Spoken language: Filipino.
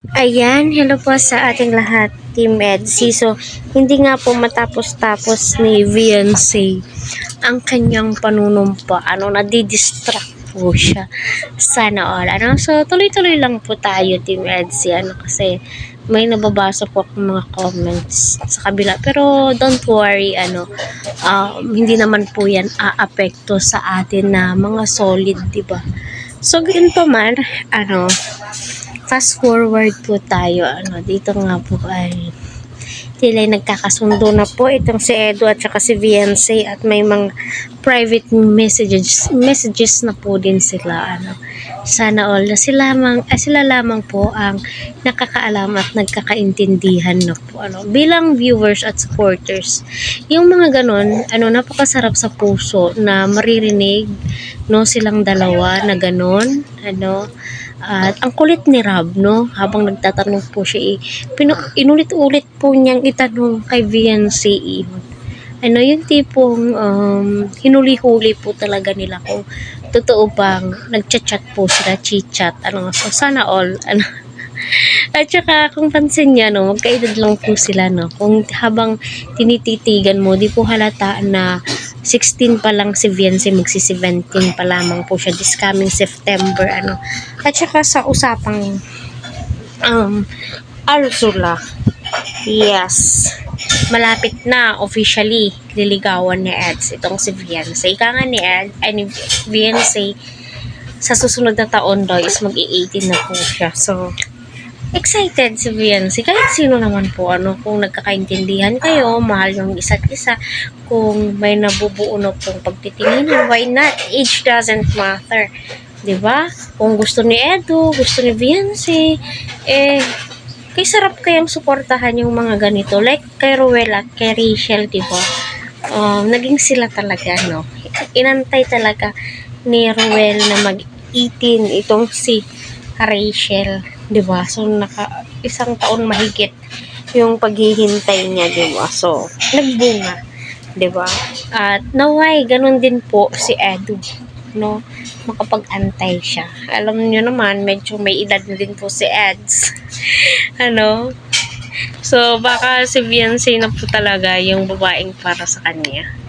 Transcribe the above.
Ayan, hello po sa ating lahat, Team Edsi. So, hindi nga po matapos-tapos ni Viancy ang kanyang panunumpa. Nadidistract po siya. Sana all. So, tuloy-tuloy lang po tayo, Team Edsi. Kasi may nababasa po akong mga comments sa kabila. Pero, don't worry, hindi naman po yan aapekto sa atin na mga solid, diba? So, ganito man, fast forward po tayo, dito nga po ay tila nagkakasundo na po itong si Edu at saka si Viancy at may mga private messages na po din sila, sana all na sila lamang po ang nakakaalam at nagkakaintindihan na po, bilang viewers at supporters. Yung mga ganon, napakasarap sa puso na maririnig, silang dalawa na ganon, at ang kulit ni Rob, habang nagtatanong po siya, inulit-ulit po niyang itanong kay Viancy, yung tipong hinuli-huli po talaga nila kung totoo bang nagchat-chat po sila, chit-chat, so sana all, At saka kung pansin niya, magkaedad lang po sila, kung habang tinititigan mo, di po halata na 16 pa lang si Viancy, magsi-17 pa lamang po siya this coming September, At saka sa usapang Ursula, yes, malapit na officially liligawan ni Eds itong si Viancy. Ika nga ni Viancy, sa susunod na taon daw is mag-i-18 na po siya. So, excited si Viancy. Kahit sino naman po, kung nagkakaintindihan kayo, mahal yung isa't isa, kung may nabubuo na pong pagtitingin, why not? Age doesn't matter. Diba? Kung gusto ni Edu, gusto ni Viancy, kay sarap kayang suportahan yung mga ganito. Like kay Ruel at kay Rachel, diba? Naging sila talaga, Inantay talaga ni Ruel na mag-18 itong si Rachel, 'di ba? So isang taon mahigit yung paghihintay niya, 'di ba? So nagbunga, 'di ba? At naway ganun din po si Edu, makapag-antay siya. Alam niyo naman, medyo may edad na din po si Eds. So baka si Viancy na po talaga yung babaeng para sa kanya.